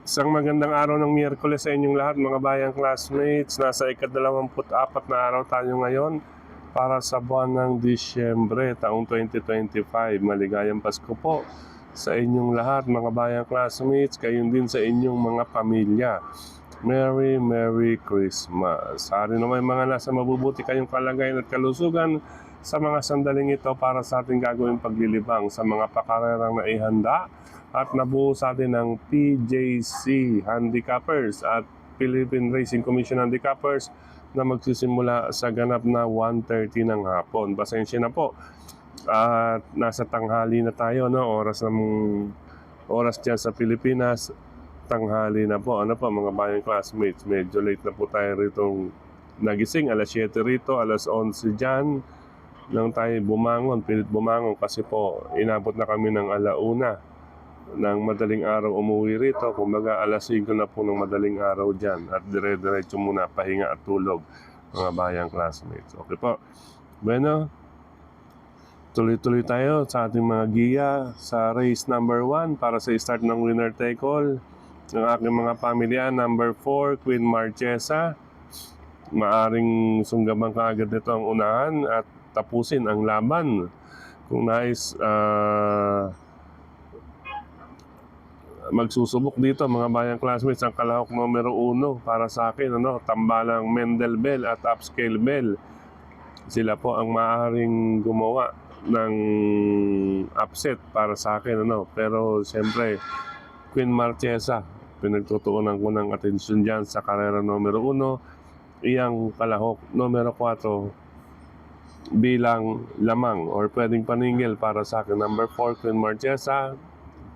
Isang magandang araw ng Miyerkules sa inyong lahat mga bayang classmates. Nasa ika-24 na araw tayo ngayon para sa buwan ng Disyembre, taong 2025. Maligayang Pasko po sa inyong lahat mga bayang classmates, gayon din sa inyong mga pamilya. Merry Christmas. Sana naman mga nasa mabubuti kayong kalagayan at kalusugan sa mga sandaling ito para sa ating gagawing paglilibang sa mga pakarerang na ihanda at nabuo sa atin ng PJC Handicappers at Philippine Racing Commission Handicappers na magsisimula sa ganap na 1:30 ng hapon. Pasensya na po at nasa tanghali na tayo, no? Oras dyan sa Pilipinas, tanghali na po. Ano po mga bayang classmates, medyo late na po tayo rito nagising. Alas 7 rito, alas 11 dyan nang tayo bumangon, pilit bumangon kasi po inabot na kami ng alauna ng madaling araw umuwi rito. Kumbaga alas 5 na po ng madaling araw dyan at dire-diretso muna pahinga at tulog mga bayang classmates. Okay po, bueno, tuloy-tuloy tayo sa ating mga giya sa race number 1 para sa start ng winner take all ng aking mga pamilya. Number 4, Queen Marchesa. Maaring sunggaban kaagad nito ang unahan at tapusin ang laban kung nais magsusubok dito mga bayang classmates. Ang kalahok numero 1 para sa akin, tambalang Mendel Bell at Upscale Bell. Sila po ang maaaring gumawa ng upset para sa akin, pero siyempre Queen Marchesa, pinagtutuunan ko ng atensyon dyan sa karera numero 1. Iyang kalahok numero 4 bilang lamang or pwedeng paningil para sa akin. Number 4, Queen Marchesa.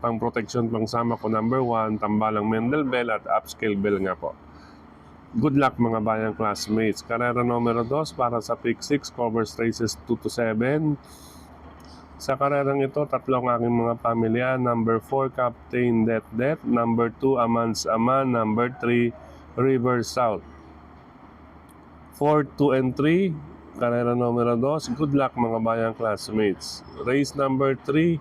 Pang protection, pang sama ko number 1, tambalang Mendel Bell at Upscale Bell nga po. Good luck mga bayang classmates. Karera numero 2 para sa pick 6, covers races 2 to 7. Sa karerang ito, tatlo ang aking mga pamilya. Number 4, Captain Det. Number 2, Aman's Aman. Number 3, River South. 4, 2, and 3, karera numero 2. Good luck mga bayang classmates. Race number 3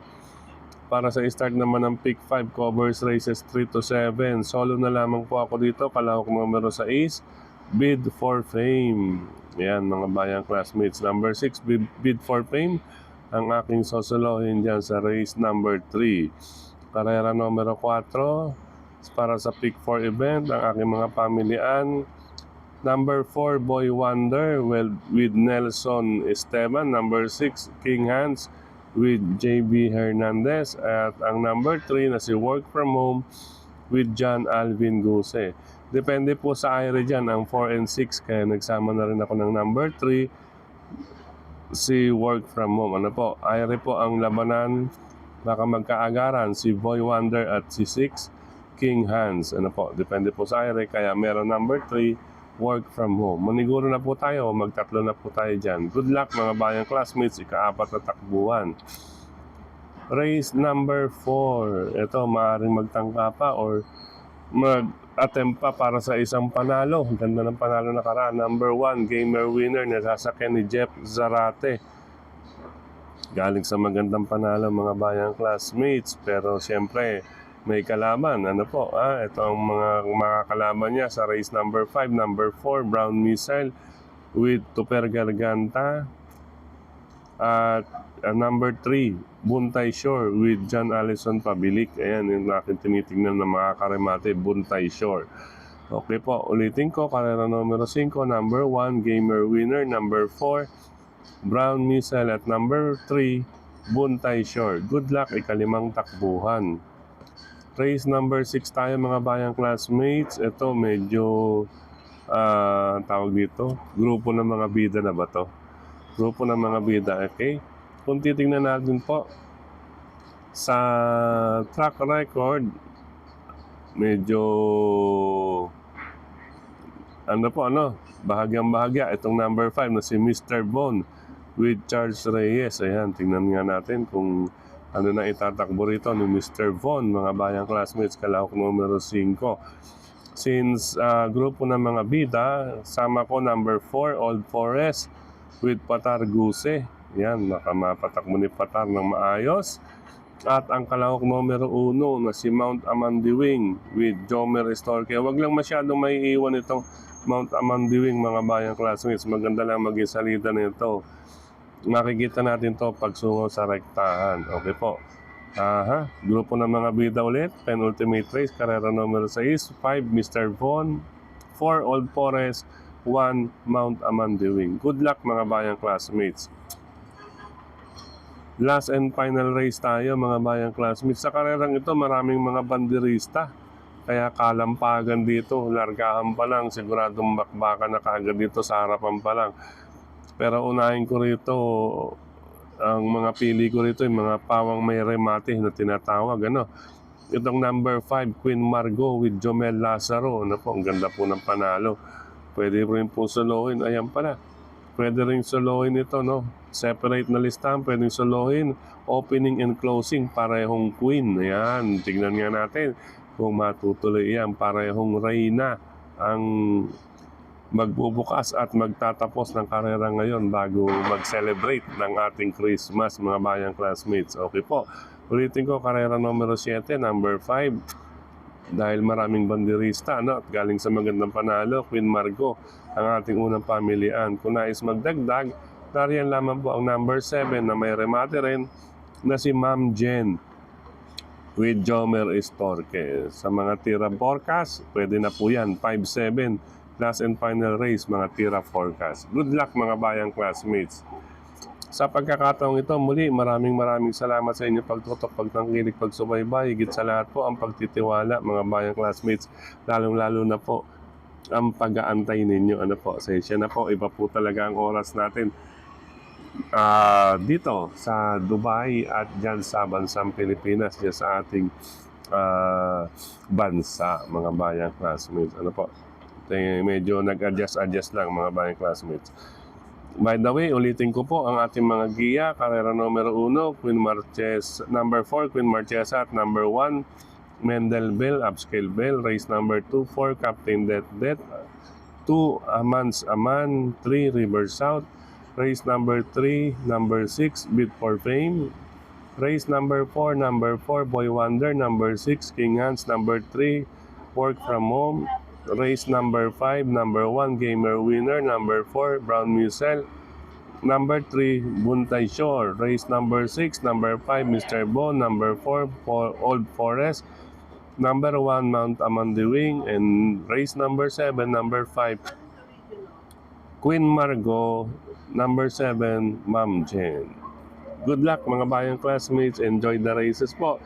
para sa start naman ng pick 5, covers races 3 to 7. Solo na lamang po ako dito. Kalahok numero 6, Bid for Fame. Yan mga bayang classmates. Number 6, Bid for Fame ang aking sosolohin dyan sa race number 3. Karera numero 4 para sa pick 4 event ang aking mga pamilyan. Number 4, Boy Wonder with Nelson Esteban. Number 6, King Hans with JB Hernandez. At ang number 3 na si Work From Home with John Alvin Guse. Depende po sa area dyan ang 4 and 6. Kaya nagsama na rin ako ng number 3, si Work From Home. Ano po, area po ang labanan. Baka magkaagaran si Boy Wonder at si 6, King Hans. Ano po, depende po sa area. Kaya meron number 3, Work From Home. Maniguro na po tayo, magtatlo na po tayo dyan. Good luck mga bayang classmates, ika-4 na takbuhan. Race number 4. Ito, maaaring magtangka pa or mag-attempt pa para sa isang panalo. Ganda ng panalo na karaan. Number 1, Gamer Winner, nasasakyan ni Jeff Zarate. Galing sa magandang panalo mga bayang classmates. Pero siyempre, may kalaban. Ano po? Ito ang mga makakalaban niya sa race number 5. Number 4, Brown Missile with Tuper Garganta. At number 3, Buntay Shore with John Allison Pabilik. Ayan, yung aking tinitingnan na mga karemate, Buntay Shore. Okay po, ulitin ko. Karera numero 5, number 1, Gamer Winner. Number 4, Brown Missile. At number 3, Buntay Shore. Good luck, ika-5 takbuhan. Race number 6 tayo mga bayang classmates. Ito medyo tawag dito, grupo ng mga bida na ba to? Grupo ng mga bida, okay? Kung titingnan natin po sa track record, medyo bahagyang-bahagya itong number 5 na si Mr. Bone with Charles Reyes. Ayan, tingnan nga natin kung ano na itatakbo rito ni Mr. Von, mga bayang classmates, kalahok numero 5. Since grupo ng mga bida, sama ko number 4, Old Forest with Patar Guse. Yan, mapatakbo ni Patar ng maayos. At ang kalahok numero 1 na si Mount Amandiwing with Jomer Estorque. Huwag lang masyadong maiiwan itong Mount Amandiwing mga bayang classmates. Maganda lang maging salida nito. Makikita natin to pagsungo sa rektahan. Okay po. Grupo ng mga bida ulit. Penultimate race, karera numero 6, 5 Mr. Von, 4 Old Forest, 1 Mount Amandiwing. Good luck mga bayang classmates. Last and final race tayo mga bayang classmates. Sa karerang ito maraming mga banderista. Kaya kalampagan dito, largahan pa lang, siguradong bakbakan na kaagad dito sa harapan pa lang. Pero unahin ko rito, ang mga pili ko rito, yung mga pawang may remate na tinatawag. Itong number 5, Queen Margot with Jomel Lazaro. Ang ganda po ng panalo. Pwede rin po solohin. Ayan pala. Pwede rin solohin ito, separate na listahan, pwedeng solohin, opening and closing, parehong queen. Ayan, tignan nga natin kung matutuloy yan. Parehong reyna ang magbubukas at magtatapos ng karera ngayon bago mag-celebrate ng ating Christmas, mga bayang classmates. Okay po, ulitin ko, karera numero 7, number 5. Dahil maraming banderista at galing sa magandang panalo, Queen Margot ang ating unang pamilian. Kung nais magdagdag, nariyan lamang po ang number 7 na may remate rin na si Ma'am Jen with Jomer Estorque. Sa mga tira forecast, pwede na po yan, 5-7, last and final race, mga tira forecast. Good luck mga bayang classmates. Sa pagkakataong ito, muli maraming salamat sa inyo pagtutok, pagtangkilik, pagsubaybay. Higit sa lahat po ang pagtitiwala mga bayang classmates, lalong-lalo na po ang pag-aantay ninyo. Sesya na po, iba po talaga ang oras natin dito sa Dubai at dyan sa bansang Pilipinas, dyan sa ating bansa mga bayang classmates. Medyo nag-adjust lang mga bayang classmates. By the way, ulitin ko po ang ating mga giya. Karera numero 1, Queen Marches, number 4, Queen Marchesa at number 1, Mendel Bell, Upscale Bell. Race number 2, 4, Captain Det, 2, Aman's Aman, 3, River South. Race number 3, number 6, Beat for Fame. Race number 4, Boy Wonder. Number 6, King Hans. Number 3, Work From Home. Race number 5, number 1, Gamer Winner. Number 4, Brown Musel. Number 3, Buntay Shore. Race number 6, number 5, Mr. Bo. Number 4, Old Forest. Number 1, Mount Amandiwing. And race number 7, number 5, Queen Margot. Number 7, Ma'am Jen. Good luck mga bayang classmates. Enjoy the races po.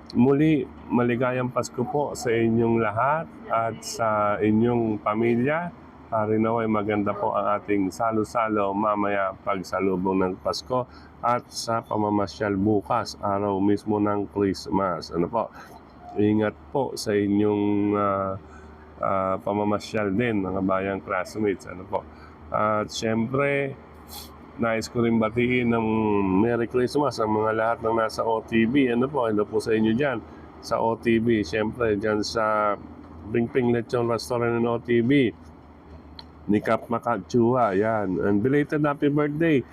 Muli, maligayang Pasko po sa inyong lahat at sa inyong pamilya. Rinaway maganda po ang ating salo-salo mamaya pagsalubong ng Pasko at sa pamamasyal bukas, araw mismo ng Christmas. Ingat po sa inyong pamamasyal din mga bayang classmates. At syempre, nais ko rin batiin ng Merry Christmas ang mga lahat ng nasa OTB. Hello po sa inyo dyan sa OTB. Siyempre dyan sa Pingping Lechon Restaurant ng OTB ni Cap Makachua. Yan. And belated happy birthday,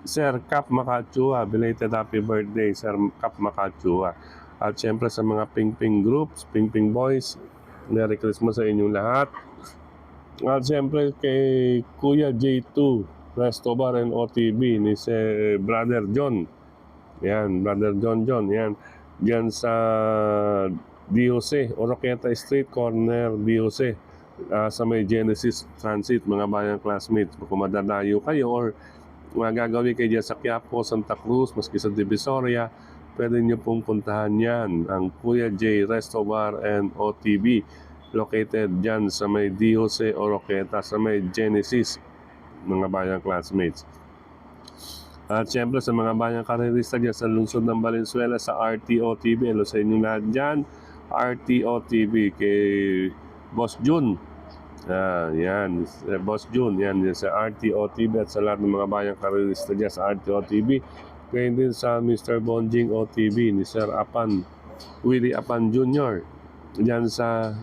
Sir Cap Makachua. Belated happy birthday, Sir Cap Makachua. At siyempre sa mga Pingping groups, Pingping boys, Merry Christmas sa inyong lahat. At siyempre kay Kuya J2 Restobar and OTB ni si Brother John. Yan, Brother John. Yan. Diyan sa DOC, Oroqueta Street, corner DOC. Sa may Genesis Transit, mga bayang classmates. Kung madadayo kayo or magagawin kayo dyan sa Quiapo, Santa Cruz, maski sa Divisoria, pwede nyo pong puntahan yan. Ang Kuya J Restobar and OTB. Located dyan sa may DOC, Oroqueta, sa may Genesis, mga bayang classmates. At syempre sa mga bayang karerista dyan sa lungsod ng Valenzuela, sa RTOTB, hello sa inyong lahat dyan. RTOTB kay Boss Jun. Yan, Boss Jun, yan sa RTOTB at sa lahat ng mga bayang karerista dyan sa RTOTB. Kaya din sa Mr. Bonjing OTB ni Sir Apan, Willie Apan Jr. Dyan sa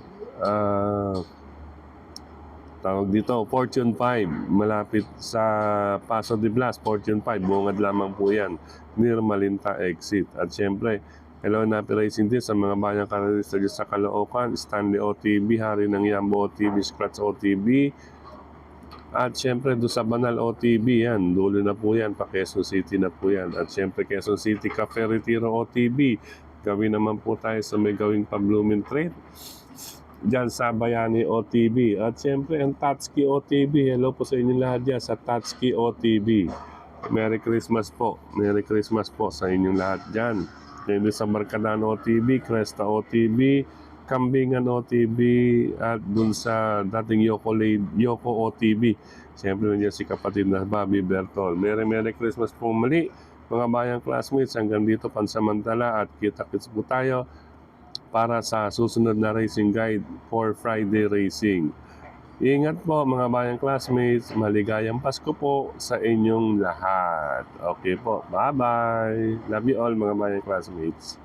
tawag dito, Fortune 5, malapit sa Paso de Blas, Fortune 5, bungad lamang po yan, near Malinta exit. At syempre, hello na racing din sa mga bayang karalista dyan sa Caloocan, Stanley OTB, Hari ng Yambo OTB, Scratch OTB, at syempre doon sa Banal OTB yan, dulo na po yan, pa Quezon City na po yan. At syempre Quezon City Cafe Retiro OTB, gawin naman po tayo sa may gawing pa Blooming Trade dyan sa Bayani OTB. At syempre ang Tatsuki OTB, hello po sa inyo lahat dyan sa Tatsuki OTB. Merry Christmas po, Merry Christmas po sa inyong lahat dyan. Ngayon sa Barcadano OTB, Cresta OTB, Kambingan OTB, at dun sa dating Yoko OTB. Siyempre nandiyan si kapatid na Bobby Bertol. Merry Christmas po muli mga bayang classmates. Hanggang dito pansamantala at kita-kits po tayo para sa susunod na racing guide for Friday Racing. Ingat po mga bayang classmates. Maligayang Pasko po sa inyong lahat. Okay po. Bye-bye. Love you all mga bayang classmates.